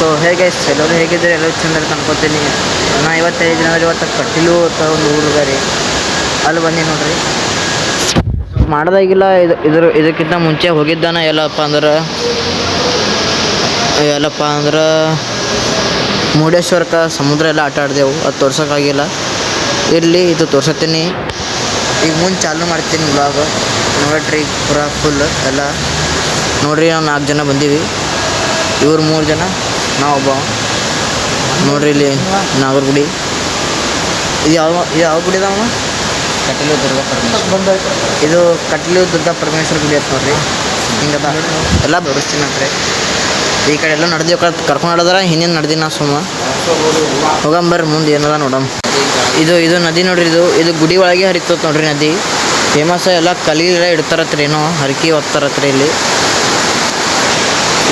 So ಹೇಗೆ ಎಲ್ಲರೂ ಹೇಗಿದ್ದಾರೆ, ಎಲ್ಲರೂ ಚಂದ ಅನ್ಕೋತೀನಿ. ನಾ ಇವತ್ತು ಹೇಳಿದ್ದೀನಿ ಅಂದ್ರೆ ಇವತ್ತು ಕಟ್ಟಿಲು ಅಂತ ಒಂದು ಊರಿಗ ರೀ, ಅಲ್ಲಿ ಬಂದು ನೋಡ್ರಿ. ಮಾಡೋದಾಗಿಲ್ಲ. ಇದಕ್ಕಿಂತ ಮುಂಚೆ ಹೋಗಿದ್ದಾನ ಎಲ್ಲಪ್ಪ ಅಂದ್ರೆ ಮುರುಡೇಶ್ವರಕ್ಕೆ ಸಮುದ್ರ ಎಲ್ಲ ಆಟ ಆಡಿದೆವು. ಅದು ತೋರ್ಸೋಕ್ಕಾಗಿಲ್ಲ, ಇರಲಿ ಇದು ತೋರ್ಸತ್ತೀನಿ. ಈಗ ಮುಂದೆ ಚಾಲೂ ಮಾಡ್ತೀನಿ ಬ್ಲಾಗ್. ನೋಡ್ರಿ ಪೂರ ಫುಲ್ ಎಲ್ಲ ನೋಡ್ರಿ. ನಾವು 4 ಜನ ಬಂದೀವಿ, ಇವ್ರು 3 ಜನ, ನಾವು ಒಬ್ಬ. ನೋಡ್ರಿ ಇಲ್ಲಿ ನಾಗರಗುಡಿ. ಇದು ಯಾವ ಗುಡಿ ಅದಾವ? ಕಟೀಲು ದುರ್ಗಾ ಪರಮೇಶ್ವರ. ಇದು ಕಟೀಲು ದುರ್ಗಾ ಪರಮೇಶ್ವರ ಗುಡಿ ಅಂತ ನೋಡ್ರಿ. ಹಿಂಗದ ಎಲ್ಲ ತೋರಿಸ್ತೀನಿ ಅಂದ್ರೆ. ಈ ಕಡೆ ಎಲ್ಲ ನಡೆದೀವಿ, ಕರ್ಕೊಂಡು ನಡೆದಾರ ಹಿಂದಿನ ನಡೆದಿ ನಾ ಸುಮ್ಮ ಹೋಗಂಬರ್ರಿ ಮುಂದೆ ಏನದ ನೋಡಮ್. ಇದು ನದಿ ನೋಡ್ರಿ. ಇದು ಗುಡಿ ಒಳಗೆ ಹರಿತದ ನೋಡ್ರಿ ನದಿ. ಫೇಮಸ್ ಎಲ್ಲ ಕಲೀಲೆಲ್ಲ ಇಡ್ತಾರತ್ರಿ, ಏನೋ ಹರಕಿ ಹೊತ್ತಾರತ್ರಿ ಇಲ್ಲಿ.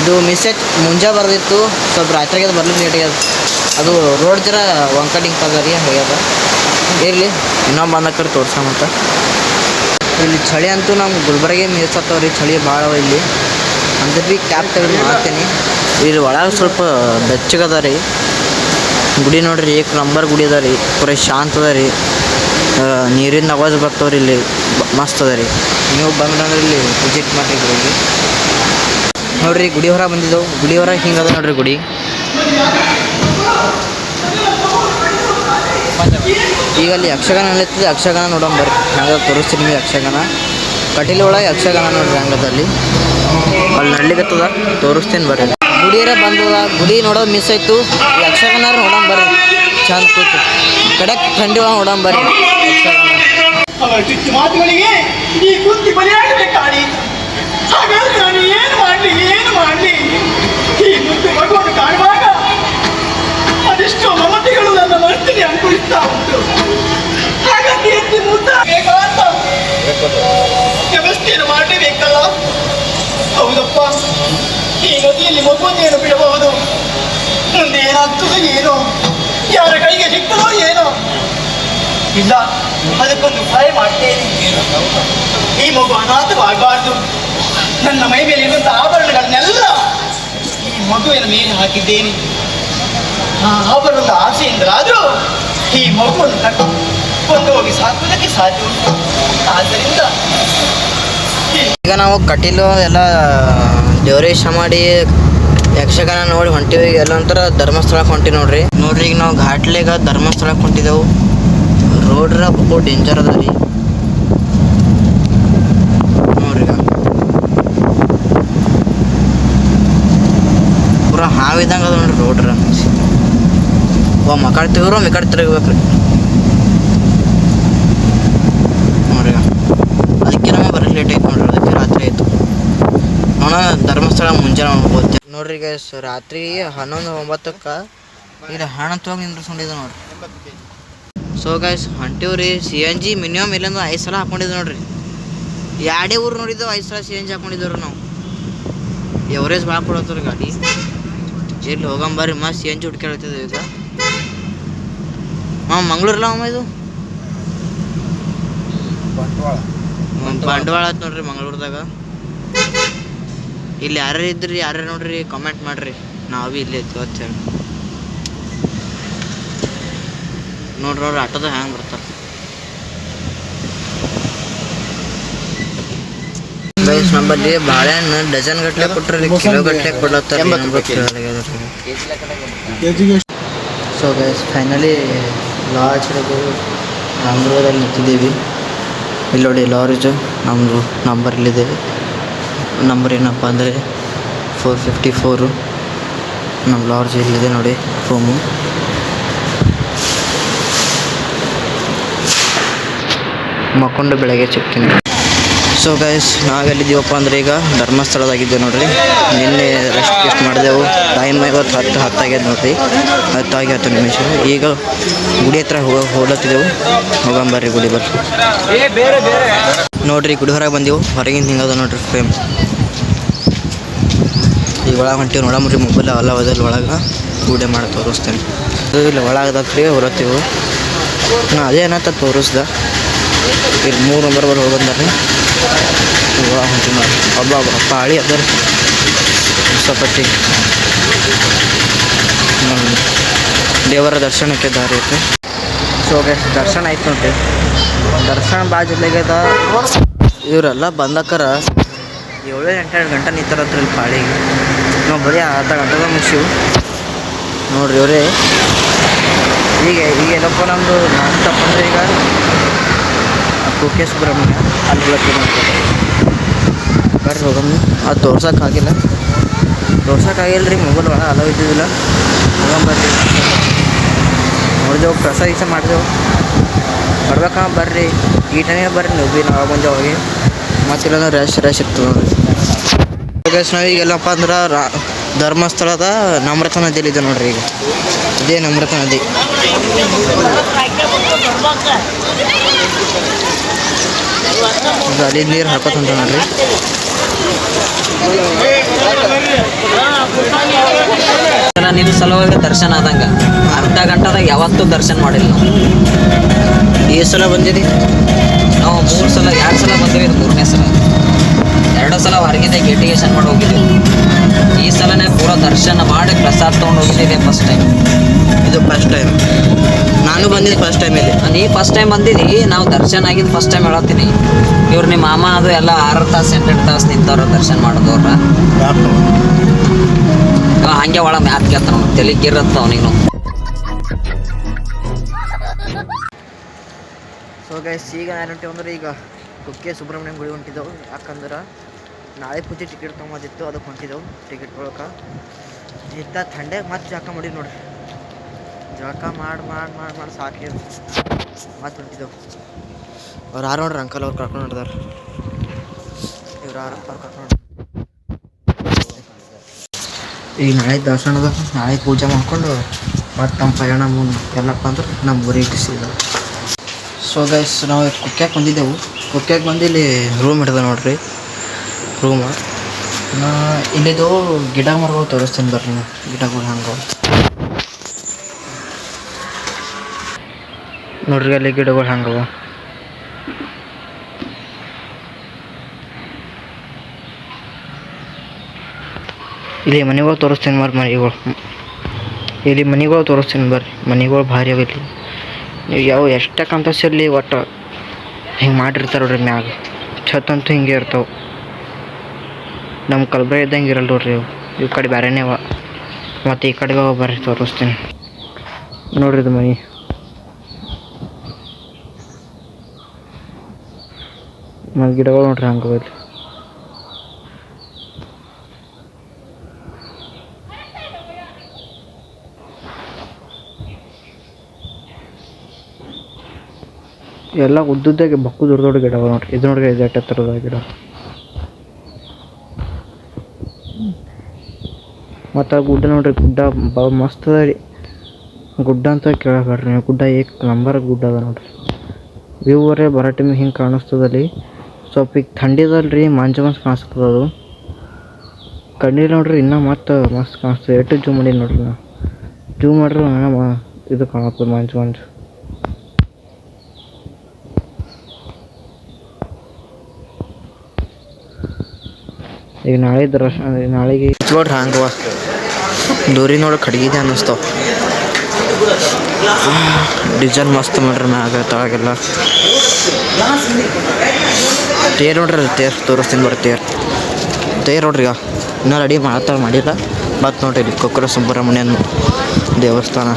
ಇದು ಮಿಸ್ಸೇಜ್ ಮುಂಜಾ ಬರ್ದಿತ್ತು, ಸ್ವಲ್ಪ ರಾತ್ರಿಗೆ ಅದು ಬರ್ಲಿಕ್ಕೆ ಲೇಟ್ ಆಗ್ಯದ. ಅದು ರೋಡ್ ಜರ ವಂಕಟಿಂಗ್ ಅದ ರೀ, ಆಗ್ಯದ. ಇರಲಿ ಇನ್ನೊಬ್ಬ ಬಂದಕ್ಕರ್ ತೋರ್ಸಮಂತ. ಇಲ್ಲಿ ಚಳಿ ಅಂತೂ ನಮ್ಮ ಗುಲ್ಬರ್ಗೆ ಮೀರ್ಸತ್ತವ್ರಿ, ಚಳಿ ಭಾಳ ಇಲ್ಲಿ. ಅಂದ್ರೆ ಭೀ ಕ್ಯಾಬ್ ತೆಗೆದು ಮಾಡ್ತೀನಿ. ಇಲ್ಲಿ ಒಳಗೆ ಸ್ವಲ್ಪ ಬೆಚ್ಚಗದ ರೀ. ಗುಡಿ ನೋಡ್ರಿ, 1 ನಂಬರ್ ಗುಡಿ ಅದ ರೀ. ಪೂರ ಶಾಂತ ಅದ ರೀ. ನೀರಿಂದ ಆವಾಜ್ ಬರ್ತವ್ರಿ ಇಲ್ಲಿ, ಮಸ್ತ್ ಅದ ರೀ. ನೀವು ಬಂದ್ರಂದ್ರೆ ಇಲ್ಲಿ ವಿಸಿಟ್ ಮಾಡಿ ಗುಡಿಗೆ. ನೋಡ್ರಿ ಗುಡಿ ಹೊರ ಬಂದಿದ್ದೆವು. ಗುಡಿ ಹೊರ ಹಿಂಗದ ನೋಡ್ರಿ ಗುಡಿ. ಈಗ ಅಲ್ಲಿ ಯಕ್ಷಗಾನ ನಡೀತದೆ, ಯಕ್ಷಗಾನ ನೋಡೋಣ ಬರ್ರಿ. ಹಂಗೆ ತೋರಿಸ್ತೀನಿ ನಿಮಗೆ ಯಕ್ಷಗಾನ. ಕಟೀಲು ಒಳಗೆ ಯಕ್ಷಗಾನ ನೋಡ್ರಿ ಹಂಗದಲ್ಲಿ. ಅಲ್ಲಿ ನಡ್ಲಿಕ್ಕತ್ತದ, ತೋರಿಸ್ತೀನಿ ಬರ್ರಿ. ಗುಡಿಯರ ಬಂದದ, ಗುಡಿ ನೋಡೋದು ಮಿಸ್ ಆಯಿತು. ಯಕ್ಷಗಾನ ನೋಡೋಣ ಬರ್ರಿ, ಚಂದ ಕೂತು ಕಡೆಕ್ ಥಂಡಿ ಒಳಗೆ ನೋಡೋಣ ಬರ್ರಿ ಯಕ್ಷಗಾನ. ಮಾತುಗಳಿಗೆ ಈ ಕುಂತಿ ಬಲಿಯಾಗಬೇಕಾಡಿ. ಹಾಗಾದ್ರೆ ನಾನು ಏನು ಮಾಡಲಿ? ಈ ಮುದ್ದು ಮಗುವನ್ನು ಕಾಣುವಾಗ ಅದೆಷ್ಟೋ ಮಮತೆಗಳು ನನ್ನ ಮನಸ್ಸಿಗೆ ಅನುಕೂಲಿಸ್ತಾ ಉಂಟು. ಹಾಗಾಗಿ ಎತ್ತಿ ಮುದ್ದಾಗಬೇಕಂತ ವ್ಯವಸ್ಥೆಯನ್ನು ಮಾಡಲೇಬೇಕಲ್ಲ. ಹೌದಪ್ಪ, ಈ ನದಿಯಲ್ಲಿ ಮಗುವನ್ನೇನು ಬಿಡಬಹುದು? ಮುಂದೆ ಏನಾಗ್ತದೋ ಏನೋ, ಯಾರ ಕೈಗೆ ಸಿಗ್ತದೋ ಏನೋ. ಇಲ್ಲ, ಅದಕ್ಕೊಂದು ಉಪಾಯ ಮಾಡ್ತೇನೆ. ಈ ಮಗು ಅನಾಥವಾಗಬಾರ್ದು. ನನ್ನ ಮೈ ಮೇಲೆ ಇರುವಂತಹ ಆಭರಣಗಳನ್ನೆಲ್ಲ ಈ ಮಗುವಿನ ಮೇಲೆ ಹಾಕಿದ್ದೇನೆ. ಆ ಆಭರಣದ ಆಸೆಯಿಂದಲಾದರೂ ಈ ಮಗುವನ್ನು ಕೊಂಡು ಹೋಗಿ ಸಾಕುವುದಕ್ಕೆ ಸಾಧ್ಯ ಉಂಟು. ಆದ್ದರಿಂದ ಈಗ ನಾವು ಕಟೀಲು ಎಲ್ಲ ದೇವರೇಶ ಮಾಡಿ ಯಕ್ಷಗಾನ ನೋಡಿ ಹೊಂಟಿವಿ. ಎಲ್ಲ ಒಂಥರ ಧರ್ಮಸ್ಥಳಕ್ಕೆ ಹೊಂಟಿವಿ ನೋಡ್ರಿ. ಈಗ ನಾವು ಘಾಟ್ಲೆಗ ಧರ್ಮಸ್ಥಳಕ್ಕೆ ಹೊಂಟಿದೆವು. ರೋಡ್ರ ಬಹು ಡೇಂಜರ್ ಅದ ರೀ ನೋಡ್ರಿ. ಪೂರ ಹಾವಿದಂಗೆ ಅದ ನೋಡ್ರಿ ರೋಡ್ರ. ಮಕಡೆ ತಿರುಗ್ಬೇಕ್ರಿ ನೋಡ್ರಿ. ಅದಕ್ಕೆ ನಮಗೆ ಬರೋಕ್ಕೆ ಲೇಟ್ ಆಯ್ತು ನೋಡ್ರಿ, ಅದಕ್ಕೆ ರಾತ್ರಿ ಆಯಿತು. ನೋಡ ಧರ್ಮಸ್ಥಳ ಮುಂಜಾನೆ ಹೋಗ್ತೇವೆ ನೋಡ್ರಿ. ಗೈಸ್ ರಾತ್ರಿ 11:09ಕ್ಕೆ ಇಲ್ಲಿ ಹಣತ್ವಾಗಿ ನಿಂದ್ರಿಸ್ಕೊಂಡಿದ್ದೆ ನೋಡ್ರಿ. ಸೊ ಗೈಸ್ ಹೊಂಟಿವ್ರಿ. CNG ಮಿನಿಮಮ್ ಇಲ್ಲೊಂದು 5 ಸಲ ಹಾಕೊಂಡಿದ್ದೆ ನೋಡ್ರಿ. ಎರಡೇ ಊರು ನೋಡಿದ್ದೆವು, 5 ಸಲ CNG ಹಾಕೊಂಡಿದ್ದೇವ್ರಿ ನಾವು. ಎವರೇಜ್ ಭಾಳ ಕೊಡತ್ತವ್ರಿ ಗಾಡಿ. ಎಲ್ಲಿ ಹೋಗಂಬರ್ರಿ, ಮಸ್ತ್ CNG ಹುಡ್ಕಾಡ್ತಿದ್ದೇವೆ ಈಗ. ಮಂಗ್ಳೂರಲ್ಲ ಇದು ಬಂಡವಾಳ ಆಯ್ತು ನೋಡ್ರಿ ಮಂಗ್ಳೂರ್ದಾಗ. ಇಲ್ಲಿ ಯಾರ್ಯಾರು ಇದ್ರಿ, ಯಾರ್ಯಾರು ನೋಡ್ರಿ ಕಾಮೆಂಟ್ ಮಾಡ್ರಿ. ನಾವು ಇಲ್ಲಿ ಇತ್ತು ಅಂತ ಹೇಳಿ ನೋಡ್ರಿ ಆಟೋದ ಹ್ಯಾಂಗೆ ಬರ್ತಾರೆ. ಗೈಸ್ ನಮ್ಮಲ್ಲಿ ಬಾಳೆಹಣ್ಣು ಡಜನ್ ಗಟ್ಟಲೆ ಕೊಟ್ರಿ, ಕಿಲೋ ಗಟ್ಟಲೆ ಕೊಡ್ಲತ್ತಾರೆ. ಸೊ ಗೈಸ್ ಫೈನಲಿ ಲಾಡ್ಜ್ ಮಂಗ್ಳೂರಲ್ಲಿ ನಿಂತಿದ್ದೀವಿ. ಇಲ್ಲಿ ನೋಡಿ ಲಾಡ್ಜು ನಮ್ಮದು ನಂಬರ್ ಇಲ್ಲಿದೆ. ನಂಬರ್ ಏನಪ್ಪ ಅಂದರೆ 454. ನಮ್ಮ ಲಾಡ್ಜ್ ಇಲ್ಲಿದೆ ನೋಡಿ, ರೂಮು. ಮಕ್ಕೊಂಡು ಬೆಳಗ್ಗೆ ಸಿಗ್ತೀನಿ. ಸೊ ಗೈಸ್ ನಾವೆಲ್ಲಿದ್ದೀವಪ್ಪ ಅಂದರೆ ಈಗ ಧರ್ಮಸ್ಥಳದಾಗಿದ್ದೇವೆ ನೋಡ್ರಿ. ನಿನ್ನೆ ರೆಸ್ಟ್ ಮಾಡಿದೆವು. ಟೈಮ್ ಇವತ್ತು 10 ಆಗ್ಯದ ನೋಡ್ರಿ, 10 ನಿಮಿಷ. ಈಗ ಗುಡಿ ಹತ್ರ ಹೋಗ್ಲತ್ತಿದ್ದೆವು. ಹೋಗಂಬರ್ರಿ ಗುಡಿ ಬರ್ರಿ ನೋಡ್ರಿ. ಗುಡಿ ಹೊರಗೆ ಬಂದೆವು. ಹೊರಗಿಂದ ಹಿಂಗದ ನೋಡ್ರಿ ಫ್ರೇಮ್. ಈಗ ಒಳಗೆ ಹೊಂಟೀವಿ ನೋಡಮ್ರಿ. ಮೊಬೈಲ್ ಅಲ್ಲ ಹೋದಲ್ಲಿ ಒಳಗೆ ಗುಡಿ ಮಾಡಿ ತೋರಿಸ್ತೇನೆ. ಇಲ್ಲಿ ಒಳಗದತ್ರಿ ಹೊರತ್ತೀವಿ. ನಾ ಅದೇ ಏನಂತ ತೋರಿಸ್ದೆ. ಇಲ್ಲಿ 3 ನಂಬರ್ ಹೋಗಂದ್ರಿ. ಹೊಂಟೀವಿ ನೋಡಿ. ಹಬ್ಬ ಪಾಳಿ ಅದರ ಸಪಟ್ಟಿ ದೇವರ ದರ್ಶನಕ್ಕೆ ದಾರಿ ಐತೆ. ಸೊ ಗೈಸ್ ದರ್ಶನ ಆಯ್ತು ನೋಡ್ರಿ. ದರ್ಶನ ಬಾಜುಲಾಗ್ಯದ. ಇವರೆಲ್ಲ ಬಂದಕ್ಕರ 7-8 ಗಂಟೆ ನಿಂತಾರತ್ರ ಇಲ್ಲಿ ಪಾಳಿಗೆ. ನಾವು ಬರೀ ಅರ್ಧ ಗಂಟೆದಾಗ ಮುಗಿಸಿವು ನೋಡ್ರಿ. ಇವರೇ ಈಗ ಎಲ್ಲಪ್ಪ ನಮ್ಮದು ನಾನು ತಪ್ಪಂದ್ರೆ ಈಗ ಕುಕ್ಕೆ ಸುಬ್ರಹ್ಮಣ್ಯ ಅಲ್ಲಿ ಬರ್ತೀನಿ ಬರ್ರಿ ಹೋಗಮ್ಮ. ಅದು ತೋರ್ಸೋಕ್ಕಾಗಿಲ್ಲ ರೀ, ಮೊಬೈಲ್ ಒಳಗೆ ಅಲೋ ಇದ್ದಿದ್ದಿಲ್ಲ. ಹೋಗಂಬರ್ರಿ ನೋಡಿದೆವು, ಪ್ರಸಾದ ಗೀಸ ಮಾಡಿದೆವು. ಬರ್ಬೇಕಮ್ಮ ಬರ್ರಿ, ಈ ಟೈಮಿಗೆ ಬರ್ರಿ ನೀವು ಭೀ. ನಾವು ಬಂದೆ ಹೋಗಿ ಮತ್ತಿಲ್ಲ ರ್ಯಾಶ್ ಇರ್ತದೆ ನೋಡ್ರಿ. ನಾವು ಈಗೆಲ್ಲಪ್ಪ ಅಂದ್ರೆ ಧರ್ಮಸ್ಥಳದ ನಮ್ರತಾ ನದಿಯಲ್ಲಿದೆ ನೋಡ್ರಿ. ಈಗ ಇದೇ ನಮ್ರತಾ ನದಿ. ಅಲ್ಲಿ ನೀರು ಹಾಕೋತಂತ ನೋಡ್ರಿ. ನಿನ್ನ ಸಲುವಾಗಿ ದರ್ಶನ ಆದಂಗೆ ಅರ್ಧ ಗಂಟೆದಾಗ ಯಾವತ್ತೂ ದರ್ಶನ ಮಾಡಿಲ್ಲ ನಾವು. ಈ ಸಲ ಬಂದಿರಿ ನಾವು 2 ಸಲ ಬಂದಿವಿ. ಇದು 3ನೇ ಸಲ. 2 ಸಲ ಹೊರಗಿದೆ ಗೇಟಿಗೇಷನ್ ಮಾಡಿ ಹೋಗಿದ್ದೀವಿ. ಈ ಸಲನೇ ಪೂರ ದರ್ಶನ ಮಾಡಿ ಪ್ರಸಾದ ತೊಗೊಂಡು ಹೋಗಿದ್ದೆ ಫಸ್ಟ್ ಟೈಮ್. ಇದು ಫಸ್ಟ್ ಟೈಮ್ ನಾನು ಬಂದಿದ್ದು. ಫಸ್ಟ್ ಟೈಮ್ ಇಲ್ಲಿ ನೀ ಫಸ್ಟ್ ಟೈಮ್ ಬಂದಿದ್ದಿ. ನಾವು ದರ್ಶನ ಆಗಿದ್ದು ಫಸ್ಟ್ ಟೈಮ್ ಹೇಳತ್ತೀನಿ. ಇವ್ರು ನಿಮ್ಮ ಮಾಮ ಅದು ಎಲ್ಲ 6 ತಾಸು 8 ತಾಸು ನಿಂತವ್ರು ದರ್ಶನ ಮಾಡೋದವ್ರ. ಹಂಗೆ ಒಳ ಮ್ಯಾತ್ ಕೇಳ್ತಾನ ತೆಲಿಗಿರತ್ತ ಅವನಿಗೂ. ಸೊ ಗೈಸ್ ಈಗ ನಾನು ಹೊಂಟಿವಿ ಅಂದ್ರೆ ಈಗ ಕುಕ್ಕೆ ಸುಬ್ರಹ್ಮಣ್ಯಂ ಗುಡಿ ಹೊಂಟಿದ್ದೆವು. ಯಾಕಂದ್ರೆ ನಾಳೆ ಪೂಜೆ ಟಿಕೆಟ್ ತೊಗೊಂಬಂದಿತ್ತು, ಅದಕ್ಕೆ ಹೊಂಟಿದ್ದೆವು ಟಿಕೆಟ್ ತೊಗೊಳಕ್ಕೆ. ಇಂಥ ಥಂಡ್ಯಾಗ ಮತ್ತೆ ಜಳಕ ಮಾಡಿವಿ ನೋಡ್ರಿ. ಜಳಕ ಮಾಡಿ ಸಾಕಿ ಮತ್ತೆ ಹೊಂಟಿದ್ದೆವು. ಅವ್ರು ಯಾರು ನೋಡ್ರಿ ಅಂಕಲ್, ಅವ್ರು ಕರ್ಕೊಂಡು ಹೊಂಟಿದಾರೆ. ಇವ್ರು ಯಾರು ಅವ್ರು ಕರ್ಕೊಂಡು ಈಗ ನಾಳೆ ದರ್ಶನದ ನಾಳೆ ಪೂಜೆ ಮಾಡ್ಕೊಂಡು ಮತ್ತು ನಮ್ಮ ಪಯಣ ಎಲ್ಲಪ್ಪ ಅಂದ್ರೆ ನಮ್ಮ ಊರಿಗೆ ಸೀದಾ. ಸೊ ಗೈಸ್ ನಾವು ಕುಕ್ಕ್ಯಾಗೆ ಬಂದಿದ್ದೆವು. ಕುಕ್ಕ್ಯಾಗೆ ಬಂದು ಇಲ್ಲಿ ರೂಮ್ ಹಿಡ್ದೆ ನೋಡ್ರಿ. ರೂಮ್ ಇಲ್ಲಿದು ಗಿಡ ಮರಗಳು ತೋರಿಸ್ತೀನಿ ಬರ್ರಿ. ಗಿಡಗಳು ಹಂಗೆ ನೋಡ್ರಿ, ಅಲ್ಲಿ ಗಿಡಗಳು ಹಂಗವ. ಇಲ್ಲಿ ಮನೆಗಳು ತೋರಿಸ್ತೀನಿ ಬರ್ರಿ. ಇಲ್ಲಿ ಮನೆಗಳು ತೋರಿಸ್ತೀನಿ ಬರ್ರಿ. ಮನೆಗಳು ಭಾರಿ ಅವ ಇಲ್ಲಿ. ನೀವು ಯಾವ ಎಷ್ಟೇ ಕಂತಸಿರಲಿ ಒಟ್ಟು ಹಿಂಗೆ ಮಾಡಿರ್ತಾರೆ ನೋಡ್ರಿ. ಮ್ಯಾಗ ಛತ್ ಅಂತೂ ಹಿಂಗೆ ಇರ್ತಾವೆ. ನಮ್ಮ ಕಲ್ಬರ ಇದ್ದಂಗೆ ಇರಲ್ಲ ನೋಡ್ರಿ ಇವು. ಈ ಕಡೆ ಬೇರೆನೇ ಅವ. ಮತ್ತು ಈ ಕಡೆಗೆ ಬರ್ರಿ ತೋರಿಸ್ತೀನಿ ನೋಡ್ರಿ. ಇದು ಮನೆ ಮತ್ತು ಗಿಡಗಳು ನೋಡ್ರಿ ಹಂಗೆ ಇಲ್ಲಿ. ಎಲ್ಲ ಉದ್ದುದ್ದಾಗೆ ಬಕ್ಕು ದೊಡ್ಡ ಗಿಡಗಳು ನೋಡ್ರಿ. ಇದು ನೋಡ್ರಿ, ಇದು ಎತ್ತರದ ಗಿಡ. ಮತ್ತು ಗುಡ್ಡ ನೋಡ್ರಿ, ಗುಡ್ಡ ಮಸ್ತ್ ಅದ ರೀ. ಗುಡ್ಡ ಅಂತ ಕೇಳಬೇಡ್ರಿ ನೀವು, ಗುಡ್ಡ ನಂಬರ್ ಗುಡ್ಡ ಅದ ನೋಡ್ರಿ. ವ್ಯೂವರೇ ಬರೋ ಟೈಮಿಗೆ ಹಿಂಗೆ ಕಾಣಿಸ್ತದಲ್ಲಿ. ಸ್ವಲ್ಪ ಈಗ ಥಂಡಿದಲ್ರಿ, ಮಂಜು ಕಾಣಿಸ್ತದ. ಅದು ಕಣ್ಣೀರು ನೋಡ್ರಿ ಇನ್ನೂ ಮತ್ತೆ ಮಸ್ತ್ ಕಾಣಿಸ್ತದೆ. ಎಷ್ಟು ಜೂಮ್ ಮಾಡಿ ನೋಡ್ರಿ. ನಾ ಜೂಮ್ ಮಾಡ್ರಿ ಇದು ಕಾಣತ್ತದ ಮಂಜು. ಈಗ ನಾಳೆಗೆ ನೋಡ್ರಿ ಹಂಗವ. ದೂರಿ ನೋಡಿ ಕಡ್ಗಿದೆ ಅನ್ನಿಸ್ತಾವ. ಡಿಸೈನ್ ಮಸ್ತ್ ಮಾಡ್ರಿ ಮ್ಯಾಗ ತಳಗೆಲ್ಲ. ತೇರು ನೋಡ್ರಿ, ತೇರು ತೋರಿಸ್ತೀನಿ ಬರ್ರಿ. ತೇರು ನೋಡ್ರಿ. ಈಗ ಇನ್ನೂ ರೆಡಿ ಮಾಡಿಲ್ಲ. ಮತ್ತು ನೋಡ್ರಿ ಇಲ್ಲಿ ಕುಕ್ಕೆ ಸುಬ್ರಹ್ಮಣ್ಯನ ದೇವಸ್ಥಾನ.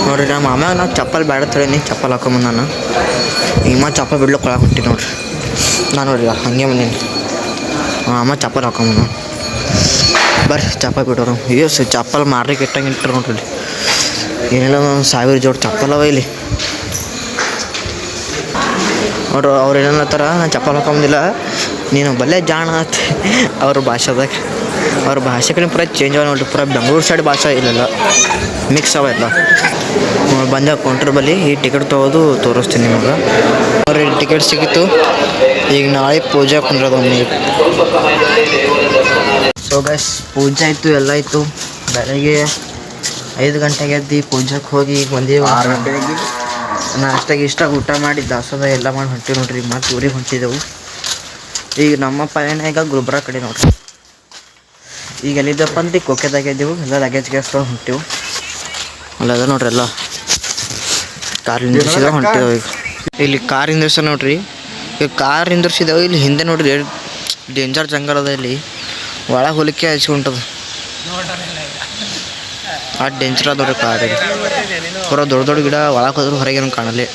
ನೋಡ್ರಿ ನಮ್ಮ ಮಾಮ್ಯಾಗ ನಾವು ಚಪ್ಪಲ್ ಬೇಡ ತಳೀನಿ, ಚಪ್ಪಲ್ ಹಾಕೊಂಬಂದು ನಾನು ಈಗ ಮತ್ತೆ ಚಪ್ಪಲ್ ಬಿಡ್ಲಿಕ್ಕೆ ಒಳಗೆ ಹೊಂಟಿ ನೋಡ್ರಿ. ನಾನು ನೋಡ್ರಿ ಹಂಗೆ ಬಂದೀನಿ. ಅಮ್ಮ ಚಪ್ಪಲ್ ಹಾಕೊಂಬಂದು ಬರ್ರಿ ಚಪ್ಪಲ್ ಬಿಡೋರು. ಚಪ್ಪಲ್ ಮಾರ್ಲಿಕ್ಕೆ ಇಟ್ಟಂಗೆ ಇಟ್ಟರು ನೋಡ್ರಿ. ಏನಿಲ್ಲ 1000 ಜೋಡಿ ಚಪ್ಪಲ್ ಅವ ಇಲ್ಲಿ ನೋಡ್ರಿ. ಅವ್ರು ಏನಂತಾರ, ನಾನು ಚಪ್ಪಲ್ ಹಾಕೊಂಬಂದಿಲ್ಲ, ನೀನು ಬಲ್ಲೆ ಜಾಣ ಅಂತ ಅವ್ರ ಭಾಷೆದಾಗ. ಅವ್ರ ಭಾಷೆ ಕಡೆ ಪೂರ ಚೇಂಜ್ ಅವ ನೋಡ್ರಿ. ಪೂರ ಬೆಂಗಳೂರು ಸೈಡ್ ಭಾಷೆ ಇಲ್ಲೆಲ್ಲ ಮಿಕ್ಸ್ ಅವ ಎಲ್ಲ. ಬಂದಾಗ ಕೌಂಟ್ರ್ ಬಲ್ಲಿ ಈ ಟಿಕೆಟ್ ತೊಗೋದು ತೋರಿಸ್ತೀನಿ ನಿಮಗೆ. ಅವ್ರಿಗೆ ಟಿಕೆಟ್ ಸಿಕ್ಕಿತ್ತು. ಈಗ ನಾಳೆ ಪೂಜೆ ಕುಂದ್ರದ ಒಮ್ಮೆ. ಸೊ ಗೈಸ್ ಪೂಜೆ ಆಯಿತು, ಎಲ್ಲ ಆಯಿತು. ಬೆಳಗ್ಗೆ 5 ಗಂಟೆಗೆ ಎದ್ದು ಪೂಜೆಗೆ ಹೋಗಿ ಈಗ ಬಂದೀವಿ. 6 ಗಂಟೆಗೆ ನಾಷ್ಟಾಗಿ ಊಟ ಮಾಡಿ ದಾಸೋದ ಎಲ್ಲ ಮಾಡಿ ಹೊಂಟೀವಿ ನೋಡ್ರಿ. ಮತ್ತು ಊರಿಗೆ ಹೊಂಟಿದ್ದೆವು. ಈಗ ನಮ್ಮ ಪಯಣ ಈಗ ಗುಲ್ಬರ್ಗ ಕಡೆ ನೋಡ್ರಿ. ಈಗ ಎಲ್ಲಿದ್ದಪ್ಪ ಅಂತ ಕೊಕ್ಕೆದಾಗ ಇದ್ದೀವಿ, ಎಲ್ಲ ಲಗೇಜ್ ಗ್ಯಾಸ್ಗಳು ಹೊಂಟಿವು. ಅಲ್ಲದ ನೋಡ್ರಿ ಎಲ್ಲ ಕಾರ್ ನಿಂದ್ರಿಸಿದ ಹೊಂಟಿದಾವೆ. ಈಗ ಇಲ್ಲಿ ಕಾರ್ ನಿಂದ್ರಿಸ ನೋಡ್ರಿ, ಈಗ ಕಾರ್ ನಿಂದ್ರಿಸಿದಾವೆ. ಇಲ್ಲಿ ಹಿಂದೆ ನೋಡ್ರಿ ಡೇಂಜರ್ ಜಂಗಲ್ ಅದ. ಇಲ್ಲಿ ಒಳಗೆ ಹೊಲಿಕೆ ಹಚ್ಕೊಂಟದ, ಆ ಡೇಂಜರ್ ಅದ ನೋಡ್ರಿ ಕಾರ್. ಪೂರ ದೊಡ್ಡ ದೊಡ್ಡ ಗಿಡ ಒಳಗೆ ಹೋದ್ರೆ ಹೊರಗೇನು ಕಾಣಲಿ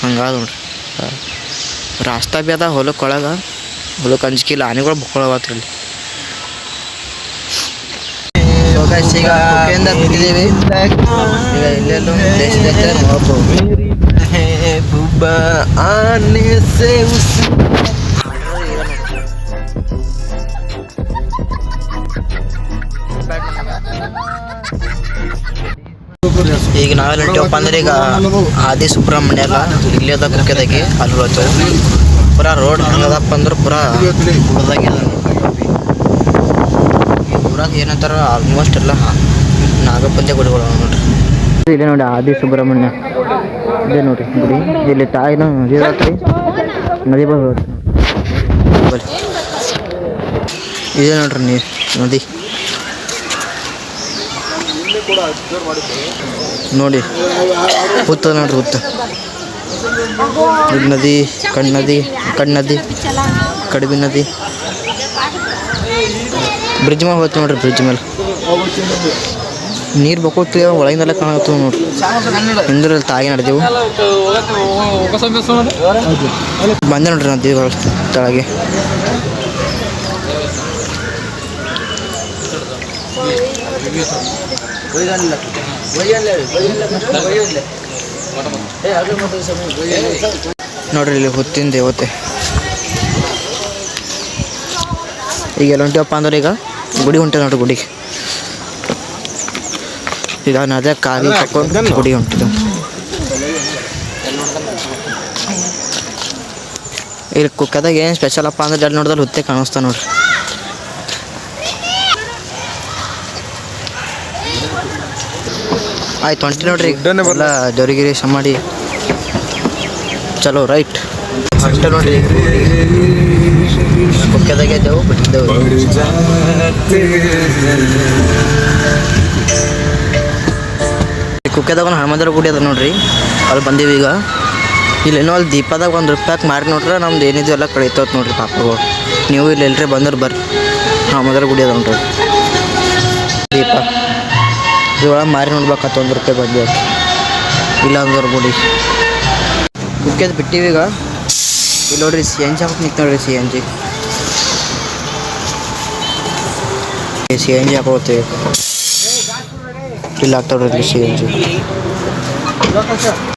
ಹಂಗಾದ ನೋಡ್ರಿ. ರಾಸ್ತಾ ಭೀ ಅದ ಹೊಲಕ್ಕೆ ಒಳಗೆ, ಹೊಲಕ್ಕೆ ಅಂಜಿಕಿಲ್ಲ, ಆನೆಗಳು ಬುಕ್ಕೊಳವತ್ರಿ ಇಲ್ಲಿ. ಈಗ ಕುಕ್ಕೆಯಿಂದ ಬಿಟ್ಟಿದ್ದೀವಿ. ಈಗ ಇಲ್ಲೆಲ್ಲೂ ದೇಶದ ನೋಡ್ಬೋದು. ಈಗ ನಾವೆಲ್ಲ ಹೊಂಟಿವಪ್ಪ ಅಂದ್ರೆ ಈಗ ಆದಿ ಸುಬ್ರಹ್ಮಣ್ಯ ಎಲ್ಲ ಇಲ್ಲಿ ಅದ ಕುಕ್ಕೆದಾಗಿ ಅಲ್ಲಿ ಹೋಗ್ತೇವೆ. ಪೂರಾ ರೋಡ್ ಹಂಗದಪ್ಪ ಅಂದ್ರೆ ಪೂರಾ ಹುಡುದಾಗಿ ಊರಾಗ ಏನಂತಾರ ಆಲ್ಮೋಸ್ಟ್ ಎಲ್ಲ ನಾಗಪಂಚ ಗುಡಿಗಳು ನೋಡ್ರಿ. ಇಲ್ಲೇ ನೋಡಿ ಆದಿ ಸುಬ್ರಹ್ಮಣ್ಯ ಇದೇ ನೋಡ್ರಿ ಗುಡಿ. ಇಲ್ಲಿ ತಾಯಿನ ರಾತ್ರಿ ನದಿ ಬರುತ್ತೆ ಇದೇ ನೋಡ್ರಿ ನೀರು ನದಿ ನೋಡಿ. ಹುತ್ತ ನೋಡ್ರಿ ಹುತ್ತ ನದಿ, ಕಣ್ಣದಿ, ಕಡಿಮೆ ನದಿ. ಬ್ರಿಡ್ಜ್ ಮೇಲೆ ಹೋಗ್ತೀವಿ ನೋಡ್ರಿ. ಬ್ರಿಡ್ಜ್ ಮೇಲೆ ನೀರು ಬಕ್ಕೋತೀವಿ, ಒಳಗಿಂದೆಲ್ಲ ಕಾಣತ್ತವ ನೋಡ್ರಿ. ಹಿಂದ್ರಲ್ಲಿ ತಾಗಿ ನಡೆದೆವು ಬಂದೆ ನೋಡ್ರಿ ನದಿಗಳು ತಳಗೆ. ನೋಡ್ರಿ ಇಲ್ಲಿ ಹುತ್ತಿನ ದೇವತೆ. ಈಗ ಎಲ್ಲ ಹೊಂಟಿವಪ್ಪ ಅಂದ್ರೆ ಈಗ ಗುಡಿ ಹೊಂಟಿದೆ ನೋಡ್ರಿ. ಗುಡಿಗೆ ಈಗ ನದೇ ಕಾಲಿ ತಕೊಂಡು ಗುಡಿ ಹೊಂಟಿದ್ದೆವು. ಇಲ್ಲಿ ಕುಕ್ಕದಾಗ ಏನು ಸ್ಪೆಷಲ್ ಅಪ್ಪ ಅಂದ್ರೆ ಅಲ್ಲಿ ನೋಡಿದ್ರೆ ಹುತ್ತೆ ಕಾಣಿಸ್ತಾ ನೋಡ್ರಿ. ಆಯ್ತು ಹೊಂಟಿ ನೋಡ್ರಿ. ಎಲ್ಲ ದೇವ್ರಿಗಿರಿ ಸಮಾಡಿ ಚಲೋ ರೈಟ್ ಹೊಂಟೆ ನೋಡ್ರಿ. ಕುಕ್ಕೆದಾಗೆ ಇದ್ದೆವು, ಬಿಟ್ಟಿದ್ದೆವು. ಕುಕ್ಕೆದಾಗ ಒಂದು ಹನುಮಂತರ ಗುಡಿ ಅದ ನೋಡ್ರಿ, ಅಲ್ಲಿ ಬಂದೀವಿ. ಈಗ ಇಲ್ಲೇನೋ ಅಲ್ಲಿ ದೀಪದಾಗ ₹1 ಮಾರಿ ನೋಡ್ರೆ ನಮ್ದು ಏನಿದೆ ಎಲ್ಲ ಕಳೀತವತ್ತು ನೋಡ್ರಿ ಪಾಪಗಳು. ನೀವು ಇಲ್ಲಿ ಎಲ್ರಿ ಬಂದ್ರೆ ಬರ್ರಿ, ಹನುಮಂತರ ಗುಡಿ ಅದ ನೋಡ್ರಿ. ದೀಪ ಇದ್ರೊಳಗೆ ಮಾರಿ ನೋಡ್ಬೇಕತ್ತ ₹1 ಬಂದು ಇಲ್ಲ ಅಂದ್ರೆ ಗುಡಿ ಕುಕ್ಕೆದು ಬಿಟ್ಟಿವಿ. ಈಗ ಇಲ್ಲಿ ನೋಡ್ರಿ CNG ಹಾಕಿ ನಿಂತು ನೋಡ್ರಿ. CNG ಹಾಕೋತೀವಿ. ಇಲ್ಲಿ ಆಗ್ತಾವ್ರಿ ಇಲ್ಲಿ CNG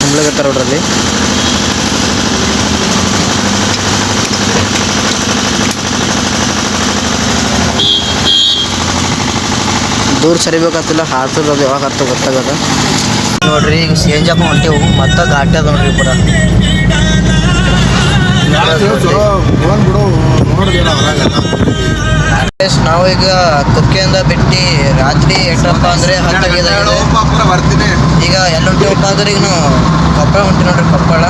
ಕುಂಬ್ಳಗತ್ತಾರ ನೋಡ್ರಲ್ಲಿ. ದೂರ ಸರಿಬೇಕಾಗ್ತಿಲ್ಲ, ಹಾರ್ತದ ಯಾವಾಗ ಹಾರ್ತದ ಗೊತ್ತಾಗದ ನೋಡ್ರಿ. ಈಗ CNG ಹಾಕಿ ಹೊಂಟೇವು, ಮತ್ತೆ ಘಾಟಿ ಅದ ನೋಡ್ರಿ ಪೂರ. ನಾವು ಈಗ ಕುಕ್ಕೆಯಿಂದ ಬಿಟ್ಟು ರಾತ್ರಿ ಎಷ್ಟಪ್ಪ ಅಂದ್ರೆ 10 ಈಗ ಎಲ್ಲ ಹೊಂಟಿವಪ್ಪ ಅಂದ್ರೆ ಈಗ ನಾವು ಕೊಪ್ಪಳ ಹೊಂಟಿ ನೋಡ್ರಿ. ಕೊಪ್ಪಳ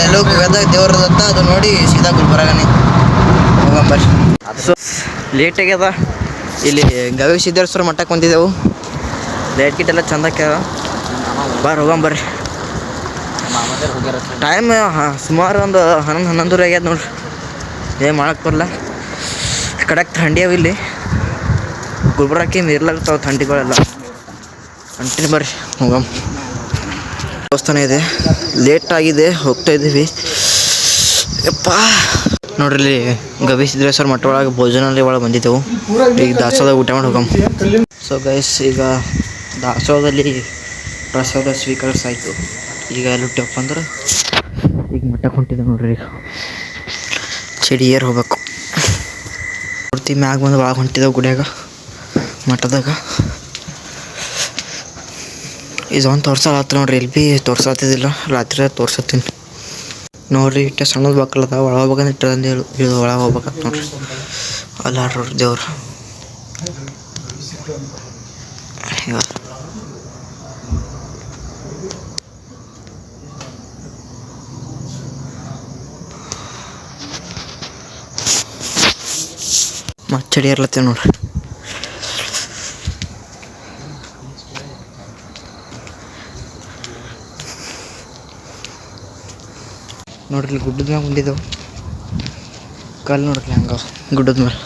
ಎಲ್ಲೋ ಗದಗ ದೇವ್ರದತ್ತ, ಅದು ನೋಡಿ ಸೀದಾ ಗುಲ್ಬರ್ಗನೇ ಹೋಗಂಬರ್ರಿ. ಸೊ ಲೇಟ್ ಆಗ್ಯದ. ಇಲ್ಲಿ ಗವಿ ಸಿದ್ದೇಶ್ವರ ಮಠಕ್ಕೆ ಬಂದಿದ್ದೆವು. ಲೈಟ್ ಗಿಟ್ ಎಲ್ಲ ಚಂದ ಆಗ್ಯಾವ. ಹೋಗಂಬರ್ರಿ. ಟೈಮ್ ಸುಮಾರು ಒಂದು 11-11 ಆಗ್ಯದ ನೋಡ್ರಿ. ಏನು ಮಾಡಕ್ಕೆ ಬರಲ್ಲ, ಕಡಕ್ ಥಂಡಿ ಅವ ಇಲ್ಲಿ. ಗುಲ್ಬರ್ಗಕ್ಕೆ ಮೀರ್ಲಾಗ್ತಾವ ಥಂಡಿಗಳೆಲ್ಲ. ಅಂಟಿನ ಬರ್ರಿ ಹೋಗಮ್. ದೇವಸ್ಥಾನ ಇದೆ, ಲೇಟ್ ಆಗಿದೆ, ಹೋಗ್ತಾ ಇದ್ದೀವಿ. ಯಪ್ಪ ನೋಡ್ರಿ ಇಲ್ಲಿ ಗವಿ ಸಿದ್ದೇಶ್ವರ ಮಠ ಒಳಗೆ ಭೋಜನಾಲಯ ಒಳಗೆ ಬಂದಿದ್ದೆವು. ಈಗ ದಾಸೋಹದಾಗ ಊಟ ಮಾಡಿ ಹೋಗಮ್. ಸೊ ಗೈಸ್ ಈಗ ದಾಸೋಹದಲ್ಲಿ ಪ್ರಸಾದ ಸ್ವೀಕರಿಸಾಯಿತು. ಈಗ ಎಲ್ಲ ಹೊಂಟಿವಪ್ಪ ಅಂದ್ರೆ ಈಗ ಮಠಕ್ಕೆ ಹೊಂಟಿದ್ದೆ ನೋಡ್ರಿ. ಈಗ ಚಡಿ ಏರ್ ಹೋಗ್ಬೇಕು. ಪೂರ್ತಿ ಮ್ಯಾಗ ಬಂದು ಒಳಗೆ ಹೊಂಟಿದ್ದೆವು ಗುಡಿಯಾಗ ಮಠದಾಗ. ಇದೊಂದು ತೋರ್ಸಲ್ಲ ನೋಡ್ರಿ. ಇಲ್ಲಿ ಭೀ ತೋರ್ಸತ್ತಿದ್ದಿಲ್ಲ, ರಾತ್ರಿ ತೋರ್ಸತ್ತೀನಿ ನೋಡ್ರಿ. ಇಟ್ಟೆ ಸಣ್ಣದು ಮಕ್ಕಳದ ಒಳಗೆ ಹೋಗ್ಬೇಕಂದ್ರೆ ಇಟ್ಟಂದು ಇದು ಒಳಗೆ ಹೋಗ್ಬೇಕಂತ ನೋಡ್ರಿ. ಅಲ್ಲಿ ಆಡ್ರಿ ದೇವ್ರು. ಮತ್ತು ಚಡಿ ಇರ್ಲತ್ತೀವಿ ನೋಡ್ರಿ. ನೋಡ್ರಿ ಗುಡ್ಡದ ಮ್ಯಾಗ ಬಂದಿದ್ದೆವು. ಕಲ್ಲು ನೋಡ್ರಿ ಹಂಗ ಗುಡ್ಡದ ಮೇಲೆ.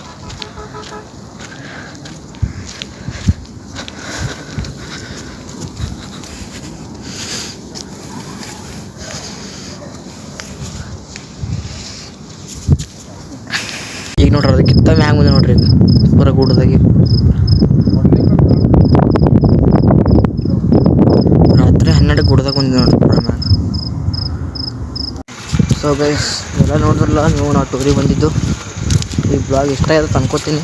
ಈಗ ನೋಡ್ರಿ ಅದಕ್ಕಿಂತ ಮ್ಯಾಗ ಬಂದೆ ನೋಡ್ರಿ ಈಗ ಪೂರ ಗುಡ್ಡದಾಗಿ. ರಾತ್ರಿ 12 ಗುಡ್ಡದಾಗ ಬಂದಿದೆ ನೋಡ್ರಿ ಪೂರ ಮ್ಯಾಗ. ಸೊ ಗೈಸ್ ಎಲ್ಲ ನೋಡಿದ್ರಲ್ಲ ನೀವು, ನಾವು ಟೂರಿಗೆ ಬಂದಿದ್ದು. ಈ ಬ್ಲಾಗ್ ಇಷ್ಟ ಆಯ್ತು ಅನ್ಕೋತೀನಿ.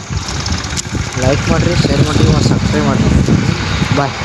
ಲೈಕ್ ಮಾಡಿರಿ, ಶೇರ್ ಮಾಡಿರಿ ಮತ್ತು ಸಬ್ಸ್ಕ್ರೈಬ್ ಮಾಡಿರಿ. ಬಾಯ್.